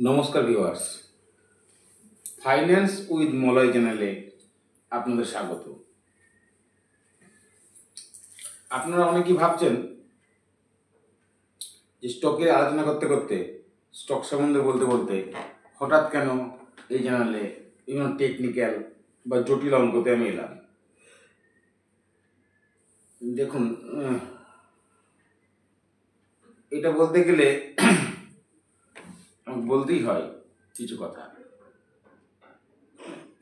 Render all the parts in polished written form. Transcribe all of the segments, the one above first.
নমস্কার viewers, finance with Malay চ্যানেলে আপনাদের স্বাগত। আপনারা অনেকেই ভাবছেন যে স্টকের আলোচনা করতে করতে, স্টক সম্বন্ধে বলতে বলতে হঠাৎ কেন এই চ্যানেলে বিভিন্ন টেকনিক্যাল বা জটিল অঙ্কতে আমি এলাম। দেখুন, এটা বলতে গেলে আমাকে বলতেই হয় কিছু কথা।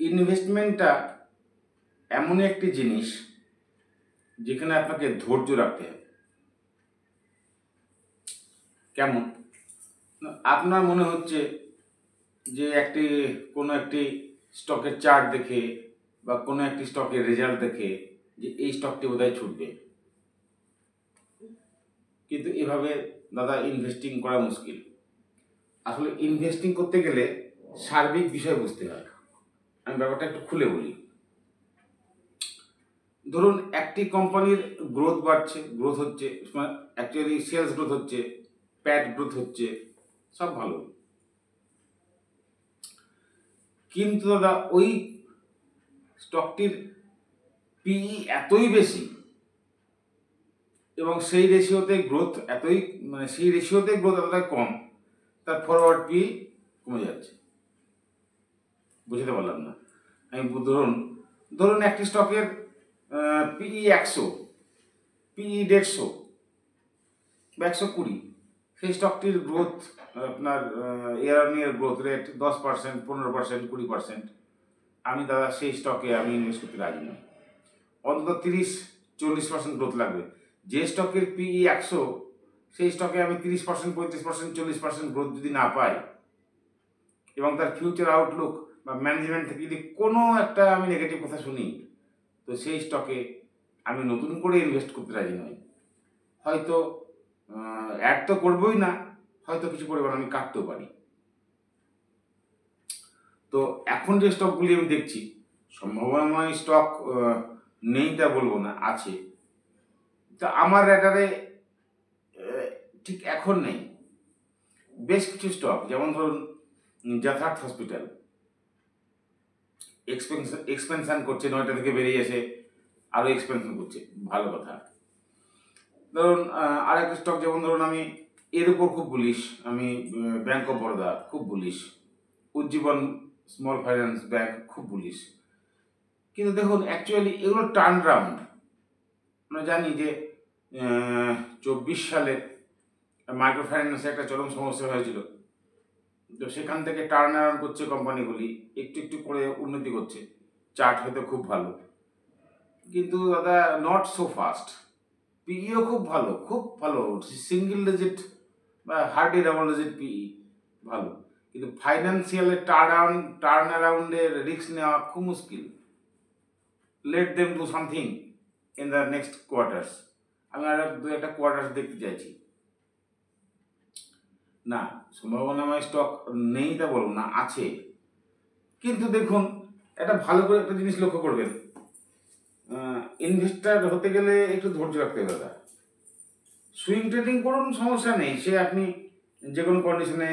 ইনভেস্টমেন্টটা এমন একটি জিনিস যেখানে আপনাকে ধৈর্য রাখতে হবে। কেমন? আপনার মনে হচ্ছে যে কোনো একটি স্টকের চার্ট দেখে বা কোনো একটি স্টকের রেজাল্ট দেখে যে এই স্টকটি বোধহয় ছুটবে, কিন্তু এভাবে দাদা ইনভেস্টিং করা মুশকিল। আসলে ইনভেস্টিং করতে গেলে সার্বিক বিষয় বুঝতে হয়। আমি ব্যাপারটা একটু খুলে বলি। ধরুন, একটি কোম্পানির গ্রোথ বাড়ছে, গ্রোথ হচ্ছে, অ্যাকচুয়ালি সেলস গ্রোথ হচ্ছে, প্যাট গ্রোথ হচ্ছে, সব ভালো, কিন্তু দাদা ওই স্টকটির পিই এতই বেশি এবং সেই রেশিওতে গ্রোথ এতটাই কম, তার ফরওয়ার্ড পি কমে যাচ্ছে। বুঝতে পারলাম না আমি। ধরুন একটি স্টকের পিই 100, পিই 150 বা 120, সেই স্টকটির গ্রোথ আপনার year on year growth rate 10%, 15%, 20%। আমি দাদা সেই স্টকে আমি ইনভেস্ট করতে রাজি নই। অন্তত 30-40% গ্রোথ লাগবে। যে স্টকের পিই 100, সেই স্টকে আমি 30%, 35%, 40% গ্রোথ যদি না পাই এবং তার ফিউচার আউটলুক বা ম্যানেজমেন্ট থেকে যদি কোনো একটা আমি নেগেটিভ কথা শুনি, তো সেই স্টকে আমি নতুন করে ইনভেস্ট করতে রাজি নই। হয়তো অ্যাড তো করবোই না, হয়তো কিছু পরিমাণ আমি কাটতেও পারি। তো এখন যে স্টকগুলি আমি দেখছি, সম্ভাবনাময় স্টক নেই তা বলবো না, আছে। তা আমার র্যাডারে ঠিক এখন নেই বেশ কিছু স্টক, যেমন ধরুন যথার্থ হসপিটাল এক্সপেনশন করছে, 9টা থেকে বেরিয়ে এসে আরও এক্সপেনশন করছে, ভালো কথা। ধরুন আরেকটা স্টক, যেমন ধরুন আমি এর উপর খুব বুলিশ, আমি ব্যাংক অফ বরোদা খুব bullish, Ujjivan small finance bank খুব বুলিশ। কিন্তু দেখুন অ্যাকচুয়ালি এগুলো টার্ন রাউন্ড। আমরা জানি যে 24 সালে মাইক্রো ফাইন্যান্সে একটা চরম সমস্যা হয়েছিল, তো সেখান থেকে টার্ন অ্যারাউন্ড করছে কোম্পানিগুলি, একটু একটু করে উন্নতি করছে। চার্ট হয়তো খুব ভালো, কিন্তু দাদা নট সো ফাস্ট। পিইও খুব ভালো, খুব ভালো, সিঙ্গেল ডিজিট বা হার্ডলি ডাবল ডিজিট পিই ভালো, কিন্তু ফাইন্যান্সিয়ালে টার্ন অ্যারাউন্ডের রিস্ক নেওয়া খুব মুশকিল। Let them do something in the next quarters. আমি আর 2-1 কোয়ার্টার্স দেখতে চাইছি। না, সম্ভাবনাময় স্টক নেই তা বলবো না, আছে। কিন্তু দেখুন, একটা ভালো করে একটা জিনিস লক্ষ্য করবেন, ইনভেস্টার হতে গেলে একটু ধৈর্য রাখতে হবে দাদা। সুইং ট্রেডিং করুন, সমস্যা নেই, সে আপনি যে কোনো কন্ডিশনে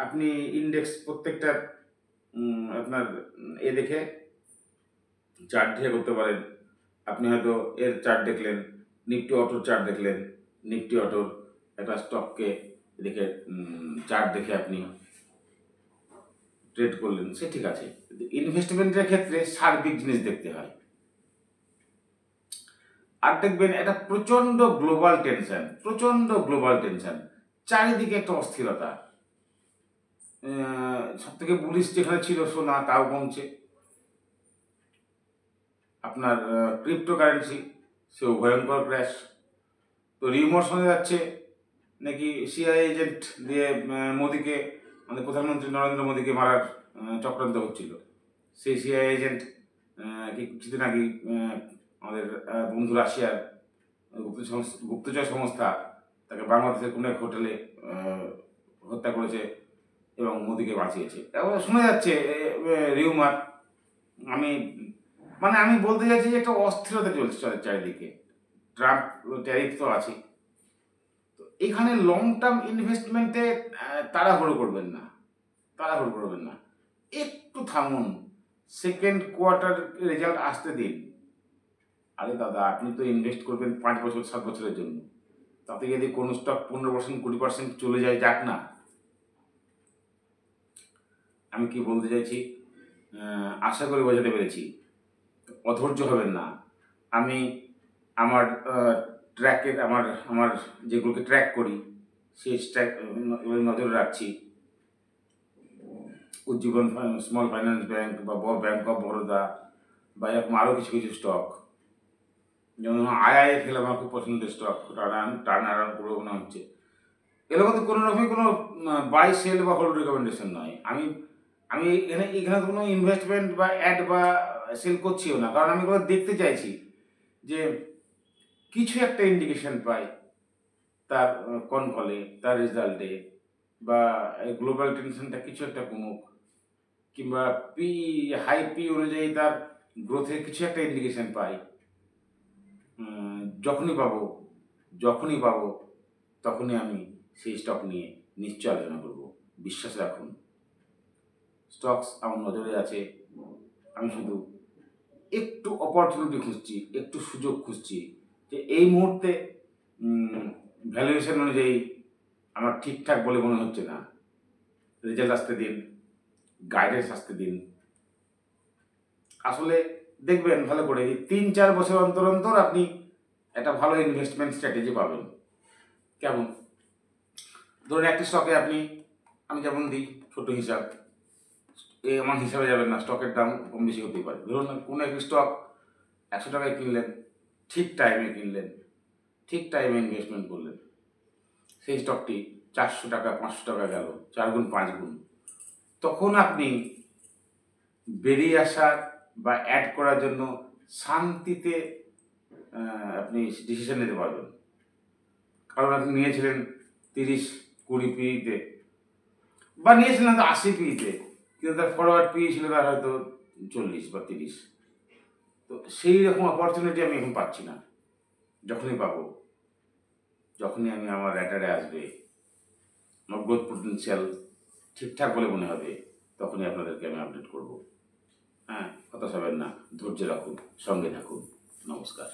আপনি ইন্ডেক্স প্রত্যেকটা আপনার দেখে চার্ট দেখে করতে পারেন। আপনি হয়তো এর চার্ট দেখলেন, নিফটি অটোর চার্ট দেখলেন, নিফটি অটোর একটা স্টককে দেখে চার্ট দেখে আপনি ট্রেড করলেন, সে ঠিক আছে। ইনভেস্টমেন্টের ক্ষেত্রে সার্বিক জিনিস দেখতে হয়। আর দেখবেন একটা প্রচন্ড গ্লোবাল টেনশন, চারিদিকে একটা অস্থিরতা। সব থেকে বুলিশ যেখানে ছিল সোনা, তাও কমছে। আপনার ক্রিপ্টোকারেন্সি, সেও ভয়ঙ্কর ক্র্যাশ। তো রিউমার শোনা যাচ্ছে নাকি সিআইএ এজেন্ট দিয়ে মোদিকে, মানে প্রধানমন্ত্রী নরেন্দ্র মোদীকে মারার চক্রান্ত হচ্ছিল। সেই সিআইএ এজেন্ট কিছুদিন আগে আমাদের বন্ধু রাশিয়ার গুপ্তচর সংস্থা তাকে বাংলাদেশের কোনো এক হোটেলে হত্যা করেছে এবং মোদিকে বাঁচিয়েছে। এবং শোনা যাচ্ছে রিউমার। আমি বলতে চাইছি যে একটা অস্থিরতা চলছে চারিদিকে। ট্রাম্প ট্যারিফ তো আছে। তো এখানে লং টার্ম ইনভেস্টমেন্টে তাড়াহুড়ো করবেন না। তাড়াহুড়ো করবেন না, একটু থামুন, সেকেন্ড কোয়ার্টার রেজাল্ট আসতে দিন। আরে দাদা, আপনি তো ইনভেস্ট করবেন 5 বছর 7 বছরের জন্য, তাতে যদি কোনো স্টক 15% 20% চলে যায়, যাক না। আমি কি বলতে চাইছি আশা করি বোঝাতে পেরেছি। অধৈর্য হবেন না। আমি আমার ট্র্যাকের আমার আমার যেগুলোকে ট্র্যাক করি সেই ট্র্যাক নজর রাখছি। উজ্জীবন স্মল ফাইন্যান্স ব্যাংক বা ব্যাংক অফ বরোদা বা এরকম আরও কিছু কিছু স্টক, যেমন আইআইএফএল আমার খুব পছন্দের স্টক, টার্ন অ্যারাউন্ড পুরো মনে হচ্ছে। এর মধ্যে কোনো রকমই কোনো বাই সেল বা হোল্ড রেকমেন্ডেশন নয়। আমি আমি এখানে কোনো ইনভেস্টমেন্ট বা অ্যাড বা সেল করছিও না, কারণ আমি এগুলো দেখতে চাইছি যে কিছু একটা ইন্ডিকেশন পাই তার কনকলে, তার রেজাল্টে, বা গ্লোবাল টেনশনটা কিছু একটা কমুক, কিংবা পি হাই পি অনুযায়ী তার গ্রোথের কিছু একটা ইন্ডিকেশন পাই। যখনই পাবো তখনই আমি সেই স্টক নিয়ে নিশ্চয় আলোচনা করব। বিশ্বাস রাখুন, স্টকস আমার নজরে আছে। আমি শুধু একটু অপরচুনিটি খুঁজছি, একটু সুযোগ খুঁজছি, যে এই মুহূর্তে ভ্যালুয়েশন অনুযায়ী আমার ঠিকঠাক বলে মনে হচ্ছে না। রেজাল্ট আসতে দিন, গাইডেন্স আসতে দিন। আসলে দেখবেন ভালো করে 3-4 বছর অন্তর অন্তর আপনি একটা ভালো ইনভেস্টমেন্ট স্ট্র্যাটেজি পাবেন। কেমন? ধরুন একটি স্টকে আমি যেমন দিই ছোট হিসাব, আমার হিসাবে যাবেন না, স্টকের দাম কম বেশি হতেই পারে। ধরুন কোনো একটি স্টক 100 টাকায় কিনলেন, ঠিক টাইমে কিনলেন, ঠিক টাইমে ইনভেস্টমেন্ট করলেন, সেই স্টকটি 400 টাকা 500 টাকা গেল, 4 গুণ 5 গুণ। তখন আপনি বেরিয়ে আসার বা অ্যাড করার জন্য শান্তিতে আপনি ডিসিশন নিতে পারবেন। কারণ আপনি নিয়েছিলেন 30-20 পিতে, বা নিয়েছিলেন তো 80 পিতে, কিন্তু তার ফরওয়ার্ড পি ছিল তার হয়তো 40 বা 30। তো সেই রকম অপরচুনিটি আমি এখন পাচ্ছি না। যখনই পাবো, যখনই আমার র্যাটারে আসবে, আমার গ্রোথ পোটেনশিয়াল ঠিকঠাক বলে মনে হবে, তখনই আপনাদেরকে আমি আপডেট করব। হ্যাঁ, হতাশ হবেন না, ধৈর্য রাখুন, সঙ্গে থাকুন। নমস্কার।